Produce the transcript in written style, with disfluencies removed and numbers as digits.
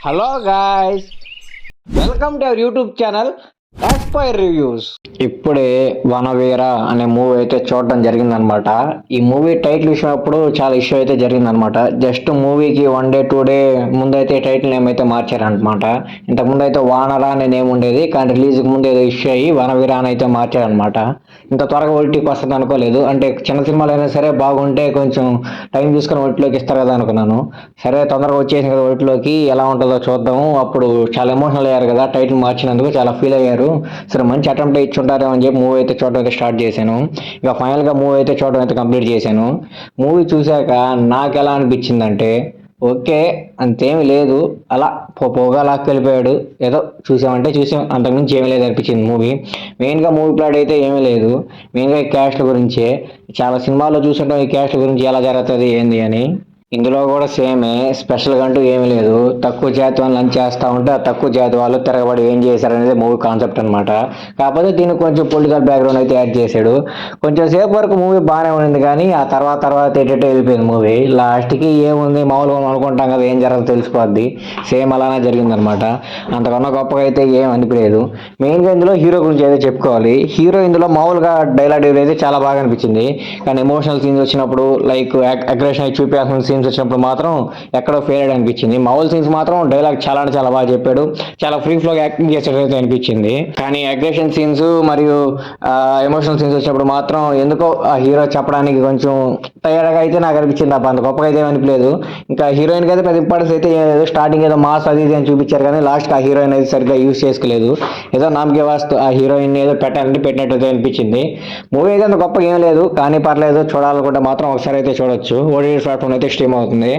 Hello guys, welcome to our YouTube channel aspire reviews. ఇప్పుడే వనవీర అనే movie అయితే చూడడం జరిగిందనమాట. ఈ మూవీ టైటిల్ ఇచ్చినప్పుడు చాలా ఇష్యూ అయితే జరిగిందనమాట. జస్ట్ మూవీకి 1 డే 2 డే ముందైతే టైటిల్ నేమ్ అయితే మార్చారనమాట. ఇంతకుముందు అయితే వానరా అనే నేమ్ ఉండేది, కానీ రిలీజ్కి ముందు ఏదో ఇష్యూ అయ్యి వనవీర అని అయితే మార్చారనమాట. ఇంత త్వరగా ఓటీటీకి వస్తుంది అనుకోలేదు. అంటే చిన్న సినిమాలు అయినా సరే బాగుంటే కొంచెం టైం తీసుకొని ఓటీలోకి ఇస్తారు కదా అనుకున్నాను. సరే తొందరగా వచ్చేసింది కదా ఓటీలోకి, ఎలా ఉంటుందో చూద్దాము. అప్పుడు చాలా ఎమోషనల్ అయ్యారు కదా టైటిల్ మార్చినందుకు, చాలా ఫీల్ అయ్యారు. సరే మంచి అటెంప్ట్ ఇచ్చుంటారేమో అని చెప్పి మూవీ అయితే చూడడం అయితే స్టార్ట్ చేశాను. ఇక ఫైనల్గా మూవీ అయితే చూడడం అయితే కంప్లీట్ చేశాను. మూవీ చూశాక నాకు ఎలా అనిపించిందంటే, ఓకే అంతేమి లేదు, అలా పోగా లాక్కెళ్ళిపోయాడు, ఏదో చూసామంటే చూసాం, అంతకుమించి ఏమీ లేదు అనిపించింది మూవీ. మెయిన్గా మూవీ ప్లాట్ అయితే ఏమీ లేదు. మెయిన్గా ఈ క్యాస్ట్ల గురించే. చాలా సినిమాల్లో చూస్తుంటాం ఈ క్యాస్ట్ల గురించి ఎలా జరుగుతుంది ఏంది అని. ఇందులో కూడా సేమే, స్పెషల్గా అంటూ ఏమీ లేదు. తక్కువ జాతి వాళ్ళు లంచ్ చేస్తూ ఉంటే ఆ తక్కువ జాతి వాళ్ళు తిరగబడి ఏం చేశారనేది మూవీ కాన్సెప్ట్ అనమాట. కాకపోతే దీనికి కొంచెం పొలిటికల్ బ్యాక్గ్రౌండ్ అయితే యాడ్ చేశాడు. కొంచెం సేపు వరకు మూవీ బాగానే ఉండింది, కానీ ఆ తర్వాత ఎటెటో వెళ్ళిపోయింది మూవీ. లాస్ట్కి ఏముంది, మామూలుగా మనం అనుకుంటాం కదా ఏం జరగదు తెలిసిపోద్ది, సేమ్ అలానే జరిగిందనమాట. అంతకన్నా గొప్పగా అయితే ఏం అనిపించలేదు. మెయిన్గా ఇందులో హీరో గురించి అయితే చెప్పుకోవాలి. హీరో ఇందులో మామూలుగా డైలాగ్ డెలివరీ అయితే చాలా బాగా అనిపించింది, కానీ ఎమోషనల్ సీన్స్ వచ్చినప్పుడు, లైక్ అగ్రెషన్ అయి చూపించాల్సిన సీన్స్ వచ్చినప్పుడు మాత్రం ఎక్కడో ఫెయిల్ అయ్యి అనిపించింది. మామూలు సీన్స్ మాత్రం డైలాగ్ చాలా అంటే చాలా బాగా చెప్పాడు, చాలా ఫ్రీ ఫ్లోగా యాక్టింగ్ చేసేటైతే అనిపించింది. కానీ అగ్రెషన్ సీన్స్ మరియు ఎమోషనల్ సీన్స్ వచ్చినప్పుడు మాత్రం ఎందుకో ఆ హీరో చెప్పడానికి కొంచెం టైర్డ్గా అయితే నాకు అనిపించింది తప్ప అంత గొప్పగా అయితే అనిపించలేదు. ఇంకా హీరోయిన్కి అయితే పెద్ద ఇంపార్టెన్స్ అయితే ఏదో స్టార్టింగ్ ఏదో మాస్ అది ఇది అని చూపించారు, కానీ లాస్ట్కి ఆ హీరోయిన్ అయితే సరిగ్గా యూజ్ చేసుకోలేదు. ఏదో నామకే వాస్తు ఆ హీరోయిన్ ఏదో పెట్టాలంటే పెట్టినట్టు అనిపించింది. మూవీ అయితే అంత గొప్పగా ఏం లేదు, కానీ పర్లేదు, చూడాలనుకుంటే మాత్రం ఒకసారి అయితే చూడొచ్చు. ఓటీటీ ప్లాట్ఫామ్ అయితే స్ట్రీమ్ అవుతుంది.